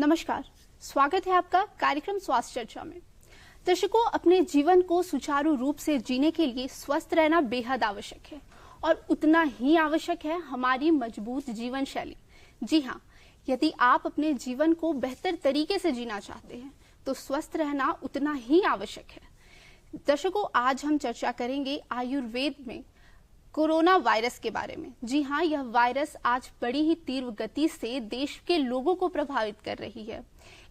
नमस्कार, स्वागत है आपका कार्यक्रम स्वास्थ्य चर्चा में। दर्शकों, अपने जीवन को सुचारू रूप से जीने के लिए स्वस्थ रहना बेहद आवश्यक है और उतना ही आवश्यक है हमारी मजबूत जीवन शैली। जी हाँ, यदि आप अपने जीवन को बेहतर तरीके से जीना चाहते हैं तो स्वस्थ रहना उतना ही आवश्यक है। दर्शकों, आज हम चर्चा करेंगे आयुर्वेद में कोरोना वायरस के बारे में। जी हाँ, यह वायरस आज बड़ी ही तीव्र गति से देश के लोगों को प्रभावित कर रही है।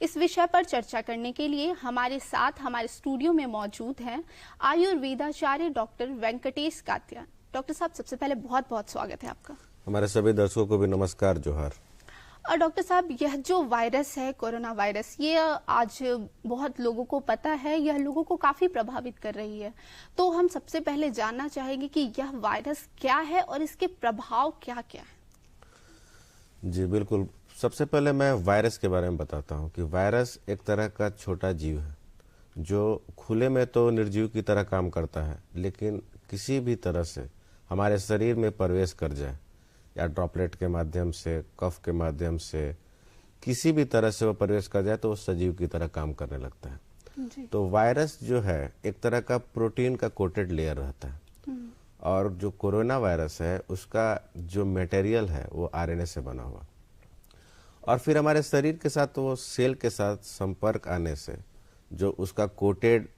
इस विषय पर चर्चा करने के लिए हमारे साथ हमारे स्टूडियो में मौजूद हैं आयुर्वेदाचार्य डॉक्टर वेंकटेश कात्यायन। डॉक्टर साहब, सबसे पहले बहुत बहुत स्वागत है आपका। हमारे सभी दर्शकों को भी नमस्कार, जोहार। और डॉक्टर साहब, यह जो वायरस है कोरोना वायरस, ये आज बहुत लोगों को पता है, यह लोगों को काफी प्रभावित कर रही है। तो हम सबसे पहले जानना चाहेंगे कि यह वायरस क्या है और इसके प्रभाव क्या क्या है। जी बिल्कुल, सबसे पहले मैं वायरस के बारे में बताता हूँ कि वायरस एक तरह का छोटा जीव है जो खुले में तो निर्जीव की तरह काम करता है, लेकिन किसी भी तरह से हमारे शरीर में प्रवेश कर जाए या ड्रॉपलेट के माध्यम से, कफ के माध्यम से, किसी भी तरह से वो प्रवेश कर जाए तो वो सजीव की तरह काम करने लगता है। तो वायरस जो है एक तरह का प्रोटीन का कोटेड लेयर रहता है और जो कोरोना वायरस है उसका जो मटेरियल है वो आरएनए से बना हुआ, और फिर हमारे शरीर के साथ वो सेल के साथ संपर्क आने से जो उसका कोटेड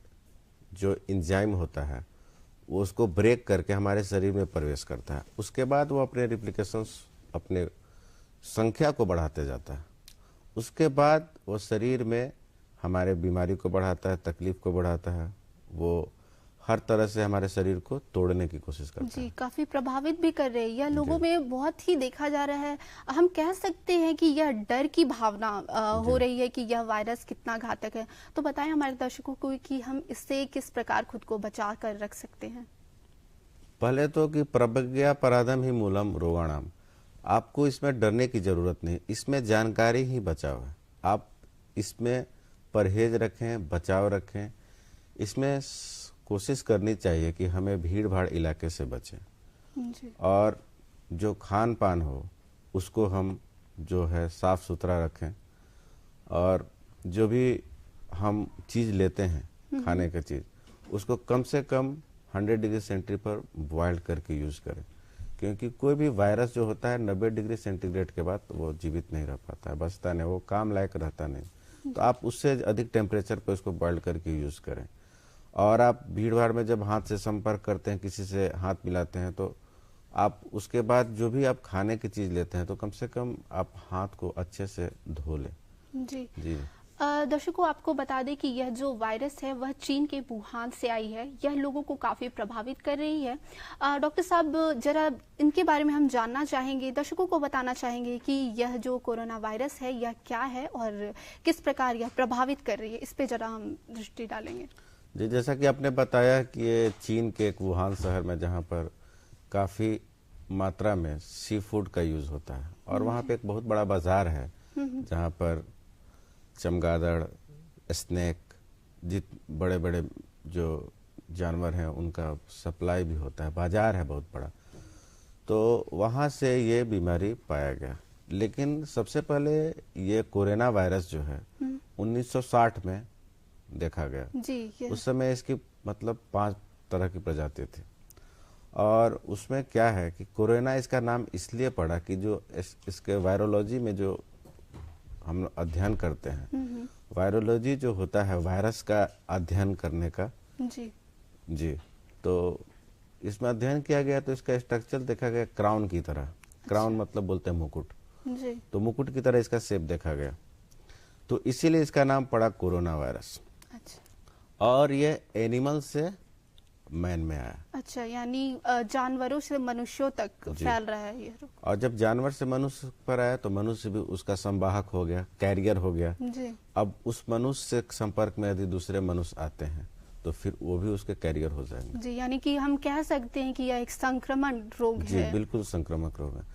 जो एंजाइम होता है वो उसको ब्रेक करके हमारे शरीर में प्रवेश करता है। उसके बाद वो अपने रिप्लिकेशंस, अपने संख्या को बढ़ाते जाता है। उसके बाद वो शरीर में हमारे बीमारी को बढ़ाता है, तकलीफ को बढ़ाता है, वो हर तरह से हमारे शरीर को तोड़ने की कोशिश करता है। जी, काफी प्रभावित भी कर रहे हैं। यह लोगों में बहुत ही देखा जा रहा है। हम कह सकते हैं कि यह डर की भावना हो रही है कि यह वायरस कितना घातक है। तो बताएं हमारे दर्शकों को कि हम इससे किस प्रकार खुद को बचा कर रख सकते हैं। पहले तो कि प्रज्ञा पराधम ही मूलम रोगाणाम, आपको इसमें डरने की जरूरत नहीं, इसमें जानकारी ही बचाव है। आप इसमें परहेज रखें, बचाव रखें। इसमें कोशिश करनी चाहिए कि हमें भीड़ भाड़ इलाके से बचें और जो खान पान हो उसको हम जो है साफ सुथरा रखें, और जो भी हम चीज़ लेते हैं खाने की चीज़ उसको कम से कम 100 डिग्री सेंटीग्रेड पर बॉइल्ड करके यूज़ करें, क्योंकि कोई भी वायरस जो होता है 90 डिग्री सेंटीग्रेड के बाद वो जीवित नहीं रह पाता है, बचता नहीं, वो काम लायक रहता नहीं। तो आप उससे अधिक टेम्परेचर पर उसको बॉइल्ड करके यूज़ करें। और आप भीड़ भाड़ में जब हाथ से संपर्क करते हैं, किसी से हाथ मिलाते हैं, तो आप उसके बाद जो भी आप खाने की चीज़ लेते हैं तो कम से कम आप हाथ को अच्छे से धो लें। जी जी दर्शकों, आपको बता दें कि यह जो वायरस है वह चीन के वुहान से आई है। यह लोगों को काफी प्रभावित कर रही है। डॉक्टर साहब, जरा इनके बारे में हम जानना चाहेंगे, दर्शकों को बताना चाहेंगे कि यह जो कोरोना वायरस है यह क्या है और किस प्रकार यह प्रभावित कर रही है। इस पे जरा हम दृष्टि डालेंगे। जी, जैसा कि आपने बताया कि ये चीन के एक वुहान शहर में, जहाँ पर काफ़ी मात्रा में सी फूड का यूज़ होता है, और वहाँ पे एक बहुत बड़ा बाज़ार है जहाँ पर चमगादड़, स्नेक, जित बड़े बड़े जो जानवर हैं उनका सप्लाई भी होता है, बाज़ार है बहुत बड़ा। तो वहाँ से ये बीमारी पाया गया। लेकिन सबसे पहले ये कोरोना वायरस जो है 1960 में देखा गया। जी, उस समय इसकी मतलब 5 तरह की प्रजाति थी, और उसमें क्या है कि कोरोना इसका नाम इसलिए पड़ा कि जो इसके वायरोलॉजी में जो हम अध्ययन करते हैं, वायरोलॉजी जो होता है वायरस का अध्ययन करने का। जी, तो इसमें अध्ययन किया गया तो इसका स्ट्रक्चर देखा गया क्राउन की तरह। क्राउन मतलब बोलते हैं मुकुट। जी, तो मुकुट की तरह इसका शेप देखा गया, तो इसीलिए इसका नाम पड़ा कोरोना वायरस। अच्छा। और ये एनिमल से मैन में आया। अच्छा, यानी जानवरों से मनुष्यों तक फैल रहा है ये रोग। और जब जानवर से मनुष्य पर आया तो मनुष्य भी उसका संवाहक हो गया, कैरियर हो गया। जी। अब उस मनुष्य से संपर्क में यदि दूसरे मनुष्य आते हैं तो फिर वो भी उसके कैरियर हो जाएंगे। जी, यानी कि हम कह सकते हैं कि यह एक संक्रमण रोग है। जी बिल्कुल, संक्रामक रोग है।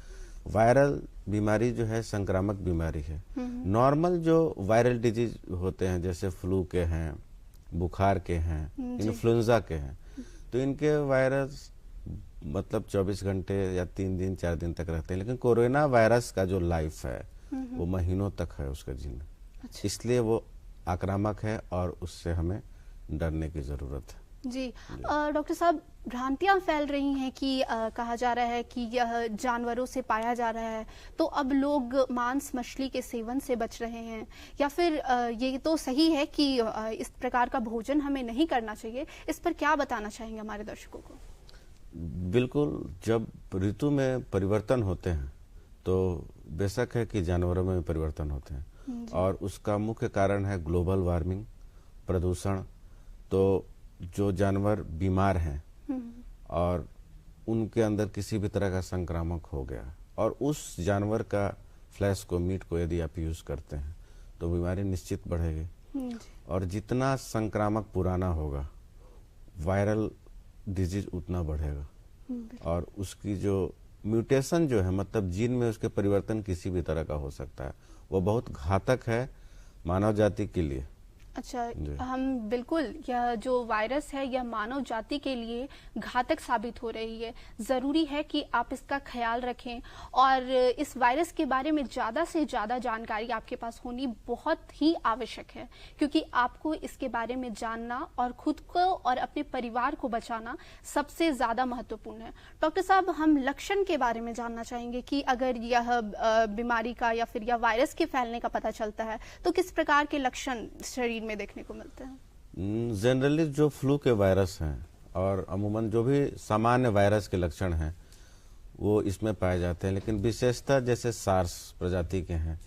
वायरल बीमारी जो है संक्रामक बीमारी है। नॉर्मल जो वायरल डिजीज होते हैं जैसे फ्लू के हैं, बुखार के हैं, इन्फ्लुएंजा के हैं, तो इनके वायरस मतलब 24 घंटे या 3 दिन 4 दिन तक रहते हैं। लेकिन कोरोना वायरस का जो लाइफ है वो महीनों तक है उसका जीना। इसलिए वो आक्रामक है और उससे हमें डरने की जरूरत है। जी डॉक्टर साहब, भ्रांतियां फैल रही हैं कि कहा जा रहा है कि यह जानवरों से पाया जा रहा है, तो अब लोग मांस मछली के सेवन से बच रहे हैं, या फिर ये तो सही है कि इस प्रकार का भोजन हमें नहीं करना चाहिए। इस पर क्या बताना चाहेंगे हमारे दर्शकों को? बिल्कुल, जब ऋतु में परिवर्तन होते हैं तो बेशक है कि जानवरों में भी परिवर्तन होते हैं, और उसका मुख्य कारण है ग्लोबल वार्मिंग, प्रदूषण। तो जो जानवर बीमार हैं और उनके अंदर किसी भी तरह का संक्रामक हो गया, और उस जानवर का फ्लैश को, मीट को यदि आप यूज करते हैं तो बीमारी निश्चित बढ़ेगी। और जितना संक्रामक पुराना होगा, वायरल डिजीज उतना बढ़ेगा। और उसकी जो म्यूटेशन जो है, मतलब जीन में उसके परिवर्तन किसी भी तरह का हो सकता है, वो बहुत घातक है मानव जाति के लिए। अच्छा, हम बिल्कुल, यह जो वायरस है यह मानव जाति के लिए घातक साबित हो रही है। ज़रूरी है कि आप इसका ख्याल रखें, और इस वायरस के बारे में ज़्यादा से ज़्यादा जानकारी आपके पास होनी बहुत ही आवश्यक है, क्योंकि आपको इसके बारे में जानना और खुद को और अपने परिवार को बचाना सबसे ज़्यादा महत्वपूर्ण है। डॉक्टर साहब, हम लक्षण के बारे में जानना चाहेंगे कि अगर यह बीमारी का या फिर यह वायरस के फैलने का पता चलता है तो किस प्रकार के लक्षण शरीर में देखने को मिलते हैं? जनरली जो फ्लू के वायरस हैं और अमूमन जो भी सामान्य वायरस के लक्षण हैं वो इसमें पाए जाते हैं, लेकिन विशेषता जैसे सार्स प्रजाति के हैं,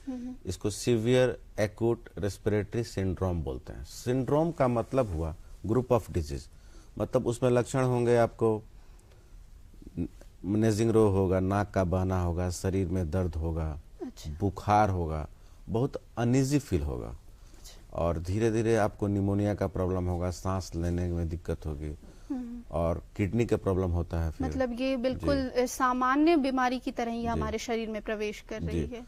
इसको सीवियर एक्यूट रेस्पिरेटरी सिंड्रोम बोलते हैं। सिंड्रोम का मतलब हुआ ग्रुप ऑफ डिजीज, मतलब उसमें लक्षण होंगे, आपको नेजिंग रोग होगा, नाक का बहना होगा, शरीर में दर्द होगा, बुखार होगा, बहुत अनईजी फील होगा, और धीरे धीरे आपको निमोनिया का प्रॉब्लम होगा, सांस लेने में दिक्कत होगी, और किडनी का प्रॉब्लम होता है। फिर मतलब ये बिल्कुल सामान्य बीमारी की तरह ही हमारे शरीर में प्रवेश कर रही है।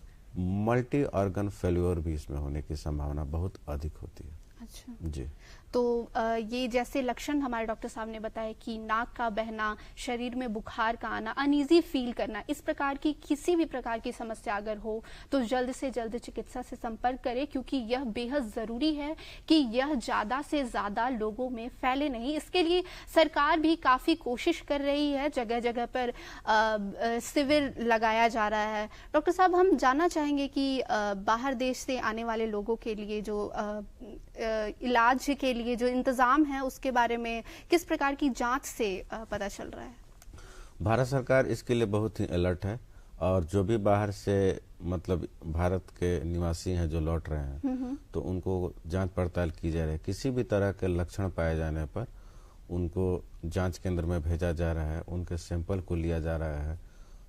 मल्टी ऑर्गन फेल्योर भी इसमें होने की संभावना बहुत अधिक होती है। अच्छा जी, तो ये जैसे लक्षण हमारे डॉक्टर साहब ने बताया कि नाक का बहना, शरीर में बुखार का आना, अनईजी फील करना, इस प्रकार की किसी भी प्रकार की समस्या अगर हो तो जल्द से जल्द चिकित्सा से संपर्क करें, क्योंकि यह बेहद ज़रूरी है कि यह ज़्यादा से ज़्यादा लोगों में फैले नहीं। इसके लिए सरकार भी काफ़ी कोशिश कर रही है, जगह जगह पर शिविर लगाया जा रहा है। डॉक्टर साहब, हम जानना चाहेंगे कि बाहर देश से आने वाले लोगों के लिए जो इलाज के लिए जो इंतजाम है उसके बारे में किस प्रकार की जांच से पता चल रहा है? भारत सरकार इसके लिए बहुत ही अलर्ट है, और जो भी बाहर से मतलब भारत के निवासी हैं जो लौट रहे हैं तो उनको जांच पड़ताल की जा रही है। किसी भी तरह के लक्षण पाए जाने पर उनको जांच केंद्र में भेजा जा रहा है, उनके सैंपल को लिया जा रहा है,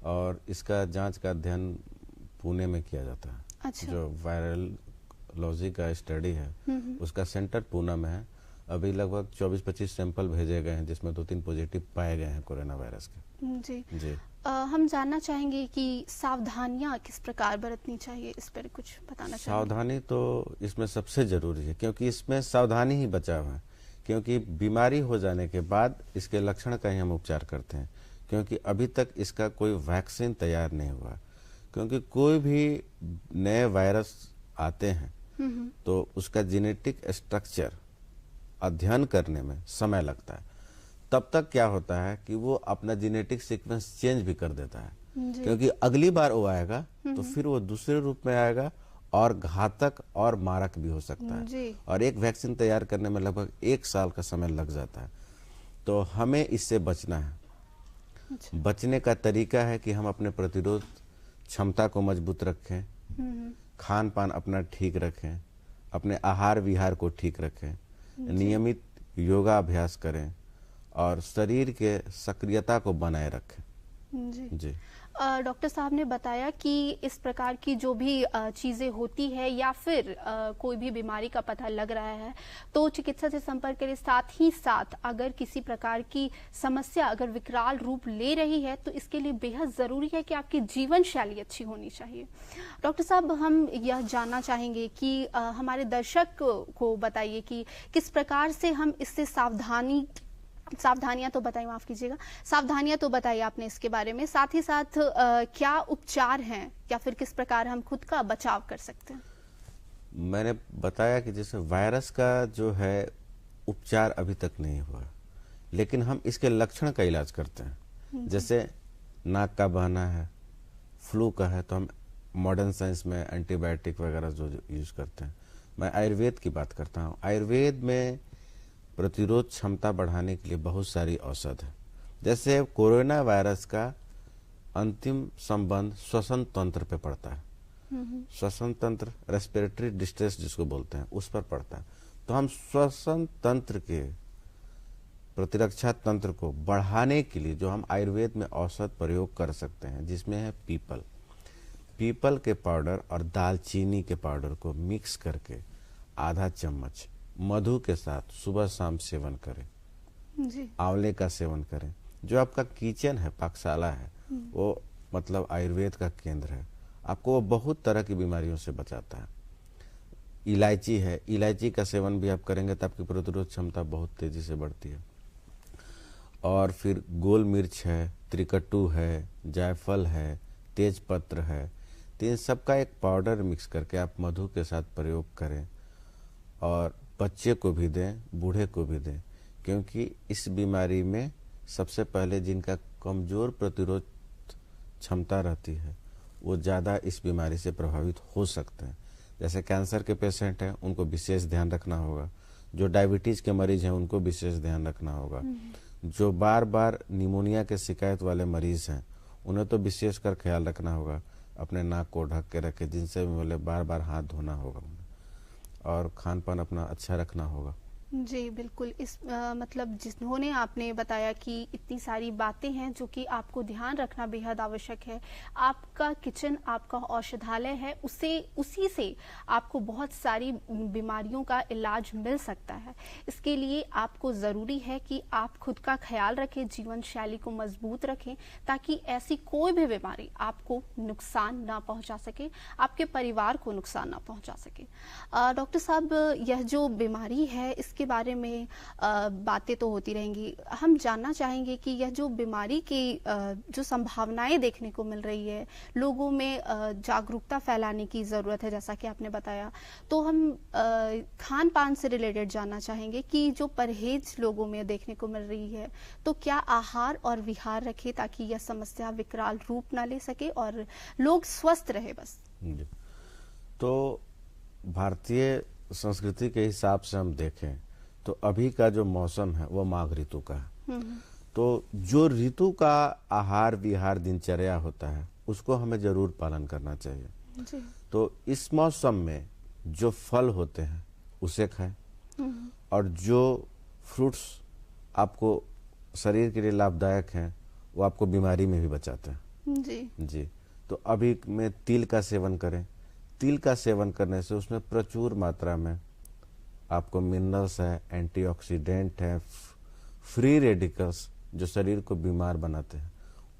और इसका जांच का अध्ययन पुणे में किया जाता है। अच्छा। जो वायरलॉजी का स्टडी है उसका सेंटर पुणे में है। अभी लगभग 24-25 सैंपल भेजे गए हैं, जिसमें 2-3 पॉजिटिव पाए गए हैं कोरोना वायरस के। जी हम जानना चाहेंगे कि सावधानियां किस प्रकार बरतनी चाहिए, इस पर कुछ बताना चाहिए? सावधानी तो इसमें सबसे जरूरी है, क्योंकि इसमें सावधानी ही बचाव है। क्योंकि बीमारी हो जाने के बाद इसके लक्षण का ही हम उपचार करते हैं, क्योंकि अभी तक इसका कोई वैक्सीन तैयार नहीं हुआ। क्योंकि कोई भी नए वायरस आते हैं तो उसका जेनेटिक स्ट्रक्चर अध्ययन करने में समय लगता है। तब तक क्या होता है कि वो अपना जेनेटिक सीक्वेंस चेंज भी कर देता है, क्योंकि अगली बार वो आएगा तो फिर वो दूसरे रूप में आएगा और घातक और मारक भी हो सकता है। और एक वैक्सीन तैयार करने में लगभग 1 साल का समय लग जाता है। तो हमें इससे बचना है। बचने का तरीका है कि हम अपने प्रतिरोध क्षमता को मजबूत रखें, खान पान अपना ठीक रखें, अपने आहार विहार को ठीक रखें, नियमित योगा अभ्यास करें, और शरीर के सक्रियता को बनाए रखें। जी डॉक्टर साहब ने बताया कि इस प्रकार की जो भी चीज़ें होती है या फिर कोई भी बीमारी का पता लग रहा है तो चिकित्सा से संपर्क करें। साथ ही साथ अगर किसी प्रकार की समस्या अगर विकराल रूप ले रही है तो इसके लिए बेहद ज़रूरी है कि आपकी जीवन शैली अच्छी होनी चाहिए। डॉक्टर साहब, हम यह जानना चाहेंगे कि हमारे दर्शक को बताइए कि किस प्रकार से हम इससे सावधानियां तो बताइए, माफ कीजिएगा, सावधानियां तो बताइए आपने इसके बारे में। साथ ही साथ क्या उपचार हैं या फिर किस प्रकार हम खुद का बचाव कर सकते हैं? मैंने बताया कि जैसे वायरस का जो है उपचार अभी तक नहीं हुआ, लेकिन हम इसके लक्षण का इलाज करते हैं। जैसे नाक का बहना है, फ्लू का है, तो हम मॉडर्न साइंस में एंटीबायोटिक वगैरह जो यूज करते हैं। मैं आयुर्वेद की बात करता हूँ। आयुर्वेद में प्रतिरोध क्षमता बढ़ाने के लिए बहुत सारी औषध है। जैसे कोरोना वायरस का अंतिम संबंध श्वसन तंत्र पे पड़ता है। श्वसन तंत्र, रेस्पिरेटरी डिस्ट्रेस जिसको बोलते हैं, उस पर पड़ता है। तो हम श्वसन तंत्र के प्रतिरक्षा तंत्र को बढ़ाने के लिए जो हम आयुर्वेद में औषध प्रयोग कर सकते हैं, जिसमें है पीपल के पाउडर और दालचीनी के पाउडर को मिक्स करके आधा चम्मच मधु के साथ सुबह शाम सेवन करें। जी। आंवले का सेवन करें। जो आपका किचन है, पाकशाला है, वो मतलब आयुर्वेद का केंद्र है, आपको वो बहुत तरह की बीमारियों से बचाता है। इलायची है, इलायची का सेवन भी आप करेंगे तो आपकी प्रतिरोध क्षमता बहुत तेजी से बढ़ती है। और फिर गोल मिर्च है, त्रिकट्टू है, जायफल है, तेज पत्र है, तो इन सबका एक पाउडर मिक्स करके आप मधु के साथ प्रयोग करें और बच्चे को भी दें, बूढ़े को भी दें, क्योंकि इस बीमारी में सबसे पहले जिनका कमजोर प्रतिरोध क्षमता रहती है वो ज़्यादा इस बीमारी से प्रभावित हो सकते हैं। जैसे कैंसर के पेशेंट हैं, उनको विशेष ध्यान रखना होगा। जो डायबिटीज़ के मरीज हैं, उनको विशेष ध्यान रखना होगा। जो बार बार निमोनिया के शिकायत वाले मरीज हैं, उन्हें तो विशेष कर ख्याल रखना होगा। अपने नाक को ढक के रखें, जिनसे भी बोले बार बार हाथ धोना होगा और खान पान अपना अच्छा रखना होगा। जी बिल्कुल। इस मतलब जिन्होंने आपने बताया कि इतनी सारी बातें हैं जो कि आपको ध्यान रखना बेहद आवश्यक है। आपका किचन आपका औषधालय है, उसी से आपको बहुत सारी बीमारियों का इलाज मिल सकता है। इसके लिए आपको ज़रूरी है कि आप खुद का ख्याल रखें, जीवन शैली को मजबूत रखें, ताकि ऐसी कोई भी बीमारी आपको नुकसान ना पहुंचा सके, आपके परिवार को नुकसान ना पहुंचा सके। डॉक्टर साहब, यह जो बीमारी है इसके बारे में बातें तो होती रहेंगी। हम जानना चाहेंगे कि यह जो बीमारी की जो संभावनाएं देखने को मिल रही है, लोगों में जागरूकता फैलाने की ज़रूरत है, जैसा कि आपने बताया। तो हम खान पान से रिलेटेड जानना चाहेंगे कि जो परहेज लोगों में देखने को मिल रही है, तो क्या आहार और विहार रखें ताकि यह समस्या विकराल रूप ना ले सके और लोग स्वस्थ रहे बस। तो भारतीय संस्कृति के हिसाब से हम देखें तो अभी का जो मौसम है वो माघ ऋतु का है। तो जो ऋतु का आहार विहार दिनचर्या होता है उसको हमें जरूर पालन करना चाहिए जी। तो इस मौसम में जो फल होते हैं उसे खाएं और जो फ्रूट्स आपको शरीर के लिए लाभदायक हैं वो आपको बीमारी में भी बचाते हैं। जी। तो अभी में तिल का सेवन करें। तिल का सेवन करने से उसमें प्रचुर मात्रा में आपको मिनरल्स है, एंटीऑक्सीडेंट है, फ्री रेडिकल्स जो शरीर को बीमार बनाते हैं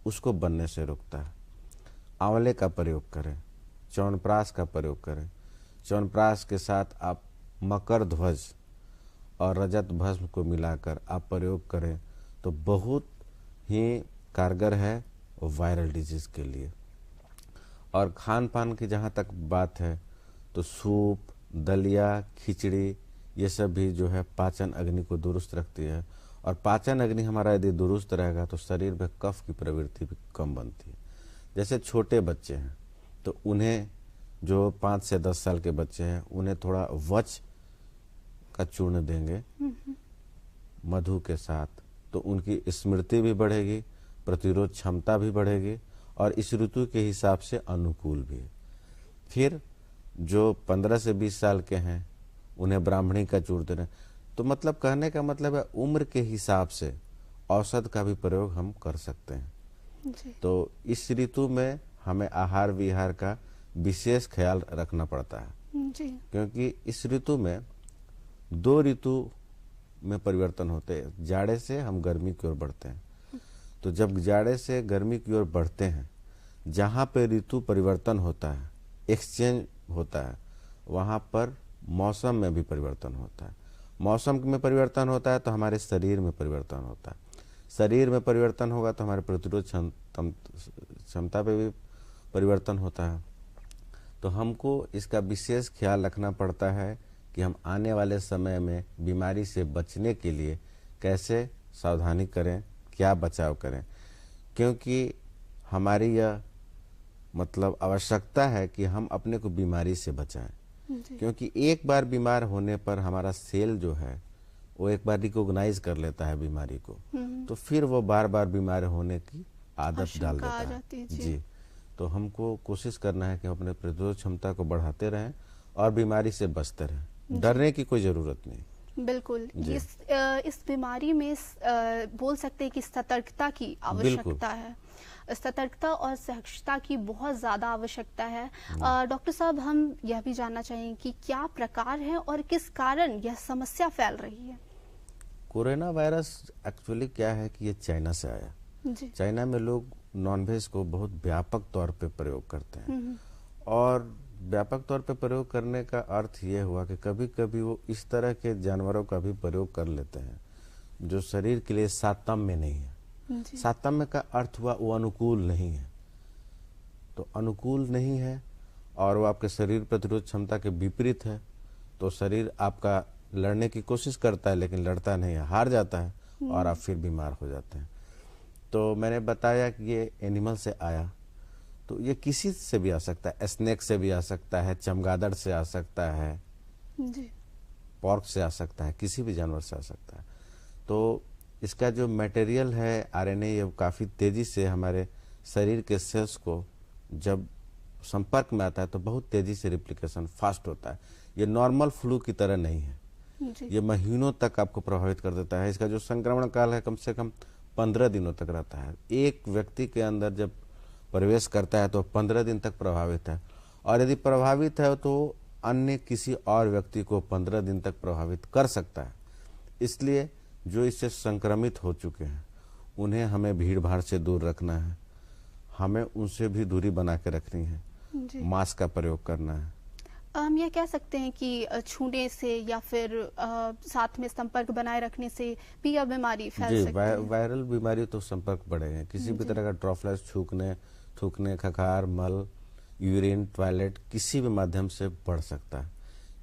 उसको बनने से रोकता है। आंवले का प्रयोग करें, च्यवनप्राश का प्रयोग करें। च्यवनप्राश के साथ आप मकर ध्वज और रजत भस्म को मिलाकर आप प्रयोग करें तो बहुत ही कारगर है वायरल डिजीज के लिए। और खान पान की जहाँ तक बात है तो सूप, दलिया, खिचड़ी ये सब भी जो है पाचन अग्नि को दुरुस्त रखती है और पाचन अग्नि हमारा यदि दुरुस्त रहेगा तो शरीर में कफ की प्रवृत्ति भी कम बनती है। जैसे छोटे बच्चे हैं तो उन्हें, जो 5 से 10 साल के बच्चे हैं, उन्हें थोड़ा वच का चूर्ण देंगे मधु के साथ तो उनकी स्मृति भी बढ़ेगी, प्रतिरोध क्षमता भी बढ़ेगी और इस ऋतु के हिसाब से अनुकूल भी है। फिर जो 15 से 20 साल के हैं उन्हें ब्राह्मणी का चूर्ण देना। तो मतलब कहने का मतलब है उम्र के हिसाब से औषध का भी प्रयोग हम कर सकते हैं जी। तो इस ऋतु में हमें आहार विहार का विशेष ख्याल रखना पड़ता है जी। क्योंकि इस ऋतु में 2 ऋतु में परिवर्तन होते हैं। जाड़े से हम गर्मी की ओर बढ़ते हैं। तो जब जाड़े से गर्मी की ओर बढ़ते हैं, जहाँ पे ऋतु परिवर्तन होता है, एक्सचेंज होता है, वहाँ पर मौसम में भी परिवर्तन होता है। मौसम में परिवर्तन होता है तो हमारे शरीर में परिवर्तन होता है। शरीर में परिवर्तन होगा तो हमारे प्रतिरोध क्षमता पे भी परिवर्तन होता है। तो हमको इसका विशेष ख्याल रखना पड़ता है कि हम आने वाले समय में बीमारी से बचने के लिए कैसे सावधानी करें, क्या बचाव करें, क्योंकि हमारी यह मतलब आवश्यकता है कि हम अपने को बीमारी से बचाएं। क्योंकि एक बार बीमार होने पर हमारा सेल जो है वो एक बार रिकॉग्नाइज कर लेता है बीमारी को, तो फिर वो बार बार बीमार होने की आदत डाल देता है। जी, तो हमको कोशिश करना है कि हम अपने प्रतिरोध क्षमता को बढ़ाते रहें और बीमारी से बचते रहें। डरने की कोई जरूरत नहीं। बिल्कुल, इस बीमारी में बोल सकते हैं कि सतर्कता की आवश्यकता है। सतर्कता और सहिष्णुता की बहुत ज़्यादा आवश्यकता है। डॉक्टर साहब, हम यह भी जानना चाहेंगे कि क्या प्रकार है और किस कारण यह समस्या फैल रही है? कोरोना वायरस एक्चुअली क्या है कि ये चाइना से आया। जी। चाइना में लोग नॉनवेज को बहुत व्यापक तौर पे प्रयोग करते हैं, और व्यापक तौर पे प्रयोग करने का अर्थ ये हुआ कि कभी कभी वो इस तरह के जानवरों का भी प्रयोग कर लेते हैं जो शरीर के लिए सातम्य नहीं है। सातम्य का अर्थ हुआ वो अनुकूल नहीं है। तो अनुकूल नहीं है और वो आपके शरीर प्रतिरोध क्षमता के विपरीत है, तो शरीर आपका लड़ने की कोशिश करता है लेकिन लड़ता नहीं है, हार जाता है और आप फिर बीमार हो जाते हैं। तो मैंने बताया कि ये एनिमल से आया, तो ये किसी से भी आ सकता है, स्नेक से भी आ सकता है, चमगादड़ से आ सकता है, जी। पॉर्क से आ सकता है, किसी भी जानवर से आ सकता है। तो इसका जो मटेरियल है आरएनए, ये काफ़ी तेज़ी से हमारे शरीर के सेल्स को जब संपर्क में आता है तो बहुत तेज़ी से रिप्लिकेशन फास्ट होता है। ये नॉर्मल फ्लू की तरह नहीं है। ये महीनों तक आपको प्रभावित कर देता है। इसका जो संक्रमण काल है कम से कम 15 दिनों तक रहता है। एक व्यक्ति के अंदर जब प्रवेश करता है तो 15 दिन तक प्रभावित है, और यदि प्रभावित है तो अन्य किसी और व्यक्ति को 15 दिन तक प्रभावित कर सकता है। इसलिए जो इससे संक्रमित हो चुके हैं उन्हें हमें भीड़ भाड़ से दूर रखना है, हमें उनसे भी दूरी बना के रखनी है, मास्क का प्रयोग करना है। हम ये कह सकते हैं कि छूने से या फिर साथ में संपर्क बनाए रखने से भी यह बीमारी फैल सकती है? वायरल बीमारी तो संपर्क बढ़ेगा, किसी भी तरह का ड्रॉपलेट्स थूकने, खखार, मल, यूरिन, टॉयलेट किसी भी माध्यम से बढ़ सकता है।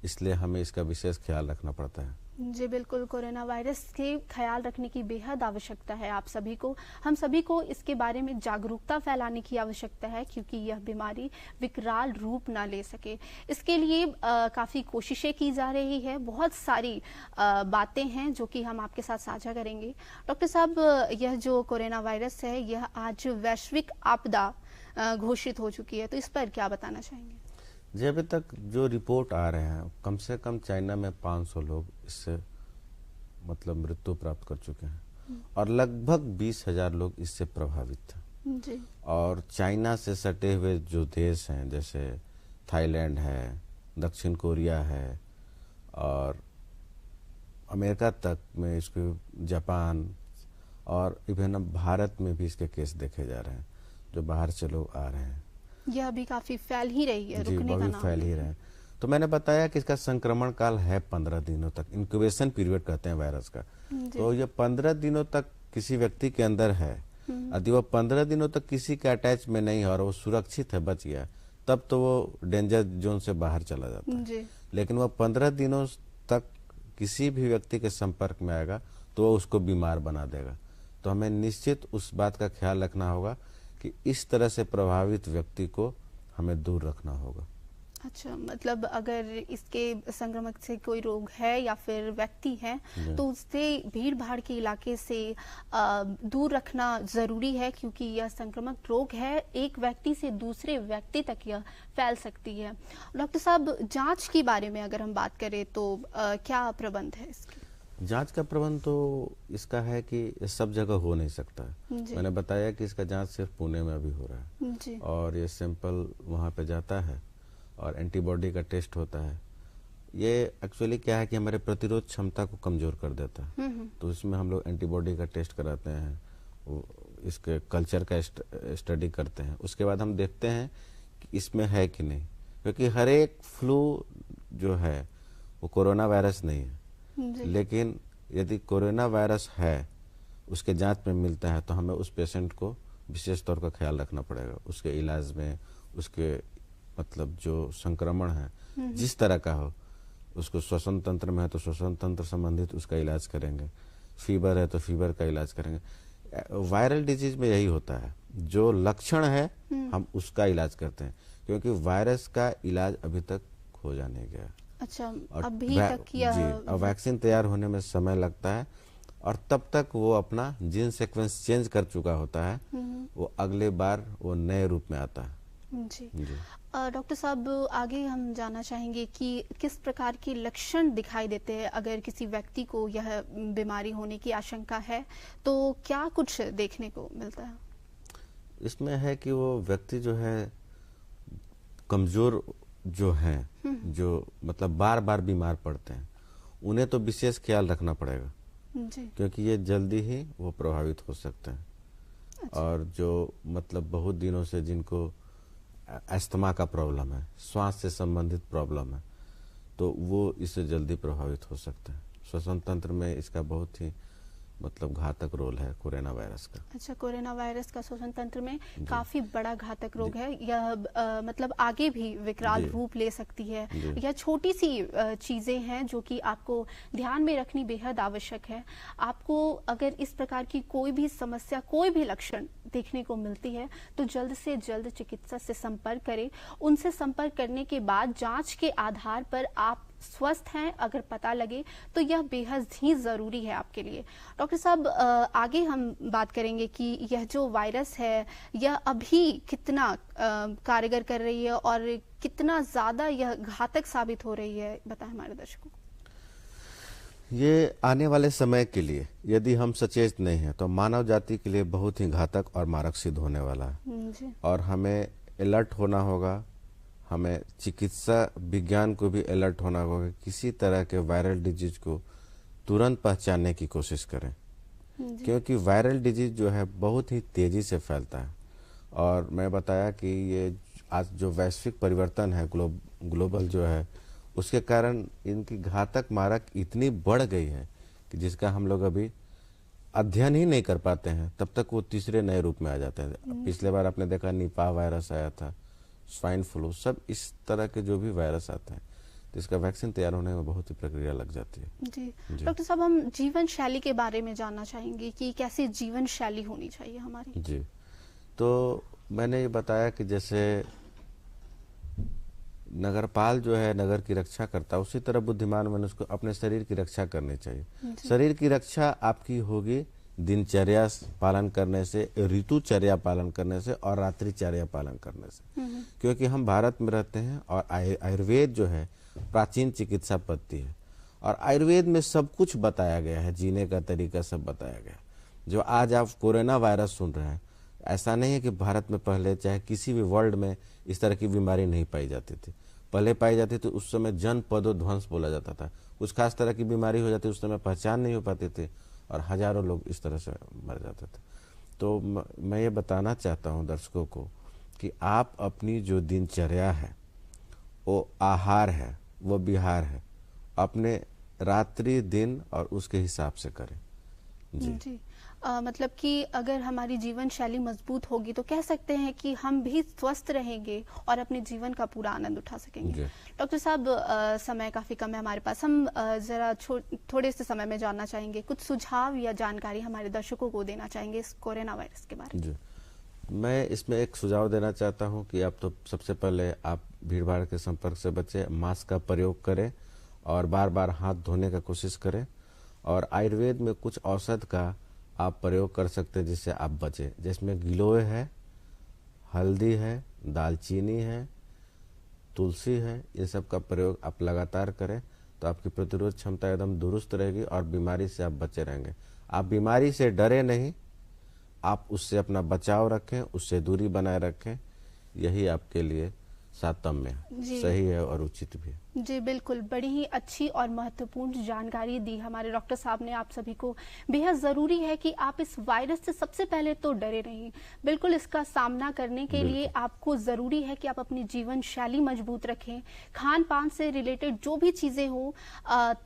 इसलिए हमें इसका विशेष ख्याल रखना पड़ता है। जी बिल्कुल, कोरोना वायरस के ख्याल रखने की बेहद आवश्यकता है। आप सभी को, हम सभी को इसके बारे में जागरूकता फैलाने की आवश्यकता है, क्योंकि यह बीमारी विकराल रूप ना ले सके। इसके लिए काफ़ी कोशिशें की जा रही है, बहुत सारी बातें हैं जो कि हम आपके साथ साझा करेंगे। डॉक्टर साहब, यह जो कोरोना वायरस है यह आज वैश्विक आपदा घोषित हो चुकी है, तो इस पर क्या बताना चाहेंगे? जी, अभी तक जो रिपोर्ट आ रहे हैं कम से कम चाइना में 500 लोग इससे मतलब मृत्यु प्राप्त कर चुके हैं, और लगभग 20,000 लोग इससे प्रभावित हैं। जी। और चाइना से सटे हुए जो देश हैं जैसे थाईलैंड है, दक्षिण कोरिया है, और अमेरिका तक में इसके, जापान, और इवन अब भारत में भी इसके केस देखे जा रहे हैं जो बाहर से लोग आ रहे हैं। यह भी काफी फैल ही रही है, रुकने का नाम फैल ही रहे हैं। तो मैंने बताया कि इसका संक्रमण काल है 15 दिनों तक, इंक्यूबेशन पीरियड कहते हैं वायरस का। तो ये 15 दिनों तक किसी व्यक्ति के अंदर है, यदि वो 15 दिनों तक किसी के अटैच में नहीं है और वो सुरक्षित है, बच गया, तब तो वो डेंजर जोन से बाहर चला जाता है। लेकिन वो 15 दिनों तक किसी भी व्यक्ति के संपर्क में आएगा तो वो उसको बीमार बना देगा। तो हमें निश्चित उस बात का ख्याल रखना होगा कि इस तरह से प्रभावित व्यक्ति को हमें दूर रखना होगा। अच्छा, मतलब अगर इसके संक्रमण से कोई रोग है या फिर व्यक्ति है तो उससे भीड़ भाड़ के इलाके से दूर रखना जरूरी है, क्योंकि यह संक्रामक रोग है, एक व्यक्ति से दूसरे व्यक्ति तक यह फैल सकती है। डॉक्टर साहब, जांच के बारे में अगर हम बात करें तो क्या प्रबंध है इसके? जांच का प्रबंध तो इसका है कि सब जगह हो नहीं सकता। मैंने बताया कि इसका जांच सिर्फ पुणे में अभी हो रहा है, और ये सैंपल वहाँ पे जाता है और एंटीबॉडी का टेस्ट होता है। ये एक्चुअली क्या है कि हमारे प्रतिरोध क्षमता को कमजोर कर देता है, तो इसमें हम लोग एंटीबॉडी का टेस्ट कराते हैं, इसके कल्चर का स्टडी करते हैं। उसके बाद हम देखते हैं कि इसमें है कि नहीं, क्योंकि हर एक फ्लू जो है वो कोरोना वायरस नहीं है, लेकिन यदि कोरोना वायरस है, उसके जांच में मिलता है, तो हमें उस पेशेंट को विशेष तौर का ख्याल रखना पड़ेगा, उसके इलाज में, उसके मतलब जो संक्रमण है जिस तरह का हो, उसको श्वसन तंत्र में है तो श्वसन तंत्र संबंधित उसका इलाज करेंगे, फीवर है तो फीवर का इलाज करेंगे। वायरल डिजीज में यही होता है, जो लक्षण है हम उसका इलाज करते हैं, क्योंकि वायरस का इलाज अभी तक खोजा नहीं गया। अच्छा, और अभी तक यह जी, और वैक्सीन तैयार होने में समय लगता है, और तब तक वो अपना जीन सीक्वेंस चेंज कर चुका होता है, वो अगले बार वो नए रूप में आता है। जी। जी। डॉक्टर साहब, आगे हम जानना चाहेंगे कि किस प्रकार के लक्षण दिखाई देते हैं अगर किसी व्यक्ति को यह बीमारी होने की आशंका है, तो क्या कुछ देखने को मिलता है? इसमें है कि वो व्यक्ति जो है कमजोर जो हैं, जो मतलब बार बार बीमार पड़ते हैं, उन्हें तो विशेष ख्याल रखना पड़ेगा, जी। क्योंकि ये जल्दी ही वो प्रभावित हो सकते हैं। अच्छा। और जो मतलब बहुत दिनों से जिनको अस्थमा का प्रॉब्लम है, श्वास से संबंधित प्रॉब्लम है, तो वो इससे जल्दी प्रभावित हो सकते हैं। श्वसन तंत्र में इसका बहुत ही मतलब घातक रोल है कोरोना वायरस का। अच्छा, कोरोना वायरस का श्वसन तंत्र में काफी बड़ा घातक रोग है। यह मतलब आगे भी विकराल रूप ले सकती है। यह छोटी सी चीजें हैं जो कि आपको ध्यान में रखनी बेहद आवश्यक है। आपको अगर इस प्रकार की कोई भी समस्या, कोई भी लक्षण देखने को मिलती है, तो जल्द से जल्द चिकित्सक से संपर्क करें। उनसे संपर्क करने के बाद जांच के आधार पर आप स्वस्थ हैं अगर पता लगे, तो यह बेहद ही जरूरी है आपके लिए। डॉक्टर साहब, आगे हम बात करेंगे कि यह जो वायरस है यह अभी कितना कारगर कर रही है और कितना ज्यादा यह घातक साबित हो रही है, बताएं हमारे दर्शकों को। ये आने वाले समय के लिए यदि हम सचेत नहीं हैं तो मानव जाति के लिए बहुत ही घातक और मारक सिद्ध होने वाला है। जी। और हमें अलर्ट होना होगा, हमें चिकित्सा विज्ञान को भी अलर्ट होना होगा कि किसी तरह के वायरल डिजीज को तुरंत पहचानने की कोशिश करें, क्योंकि वायरल डिजीज जो है बहुत ही तेजी से फैलता है। और मैं बताया कि ये आज जो वैश्विक परिवर्तन है, ग्लोबल जो है, उसके कारण इनकी घातक मारक इतनी बढ़ गई है कि जिसका हम लोग अभी अध्ययन ही नहीं कर पाते हैं, तब तक वो तीसरे नए रूप में आ जाते हैं। पिछले बार आपने देखा निपाह वायरस आया था, स्वाइन फ्लू, सब इस तरह के जो भी वायरस आते हैं, तो इसका वैक्सीन तैयार होने में बहुत ही प्रक्रिया लग जाती है। जी। डॉक्टर साहब, हम जीवन शैली के बारे में जानना चाहेंगे कि कैसी जीवन शैली होनी चाहिए हमारी। जी, तो मैंने ये बताया कि जैसे नगरपाल जो है नगर की रक्षा करता है, उसी तरह बुद्धिमान मनुष्य को अपने शरीर की रक्षा करनी चाहिए। शरीर की रक्षा आपकी होगी दिनचर्या पालन करने से, ऋतुचर्या पालन करने से और रात्रिचर्या पालन करने से। क्योंकि हम भारत में रहते हैं और आयुर्वेद जो है प्राचीन चिकित्सा पद्धति है, और आयुर्वेद में सब कुछ बताया गया है, जीने का तरीका सब बताया गया है। जो आज आप कोरोना वायरस सुन रहे हैं, ऐसा नहीं है कि भारत में पहले चाहे किसी भी वर्ल्ड में इस तरह की बीमारी नहीं पाई जाती थी। पहले पाई जाती थी, उस समय जनपदोध्वंस बोला जाता था। कुछ खास तरह की बीमारी हो जाती, उस समय पहचान नहीं हो पाती थी और हजारों लोग इस तरह से मर जाते थे। तो मैं ये बताना चाहता हूँ दर्शकों को कि आप अपनी जो दिनचर्या है, वो आहार है, वो विहार है, अपने रात्रि दिन और उसके हिसाब से करें। जी। मतलब कि अगर हमारी जीवन शैली मजबूत होगी तो कह सकते हैं कि हम भी स्वस्थ रहेंगे और अपने जीवन का पूरा आनंद उठा सकेंगे। डॉक्टर साहब, समय काफी कम है हमारे पास, हम जरा थोड़े से समय में जानना चाहेंगे, कुछ सुझाव या जानकारी हमारे दर्शकों को देना चाहेंगे इस कोरोना वायरस के बारे में। जी, मैं इसमें एक सुझाव देना चाहता हूं कि आप तो सबसे पहले आप भीड़ भाड़ के संपर्क से बचें, मास्क का प्रयोग करें और बार बार हाथ धोने का कोशिश करें। और आयुर्वेद में कुछ औषध का आप प्रयोग कर सकते हैं जिससे आप बचें, जिसमें गिलोय है, हल्दी है, दालचीनी है, तुलसी है। ये सब का प्रयोग आप लगातार करें तो आपकी प्रतिरोध क्षमता एकदम दुरुस्त रहेगी और बीमारी से आप बचे रहेंगे। आप बीमारी से डरे नहीं, आप उससे अपना बचाव रखें, उससे दूरी बनाए रखें। यही आपके लिए सातम्य है, सही है और उचित भी है। जी बिल्कुल, बड़ी ही अच्छी और महत्वपूर्ण जानकारी दी हमारे डॉक्टर साहब ने आप सभी को। बेहद ज़रूरी है कि आप इस वायरस से सबसे पहले तो डरे नहीं। बिल्कुल इसका सामना करने के लिए बिल्कुल। आपको ज़रूरी है कि आप अपनी जीवन शैली मजबूत रखें। खान-पान से रिलेटेड जो भी चीज़ें हों,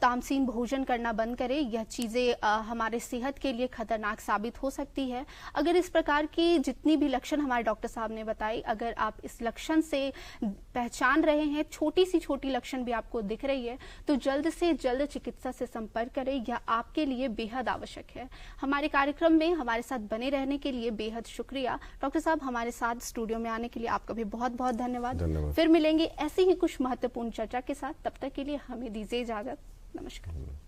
तामसीन भोजन करना बंद करें। यह चीज़ें हमारे सेहत के लिए खतरनाक साबित हो सकती है। अगर इस प्रकार की जितनी भी लक्षण हमारे डॉक्टर साहब ने बताई, अगर आप इस लक्षण से पहचान रहे हैं, छोटी लक्षण भी आपको दिख रही है, तो जल्द से जल्द चिकित्सा से संपर्क करें। यह आपके लिए बेहद आवश्यक है। हमारे कार्यक्रम में हमारे साथ बने रहने के लिए बेहद शुक्रिया डॉक्टर साहब। हमारे साथ स्टूडियो में आने के लिए आपका भी बहुत बहुत धन्यवाद। फिर मिलेंगे ऐसी ही कुछ महत्वपूर्ण चर्चा के साथ। तब तक के लिए हमें दीजिए इजाजत। नमस्कार।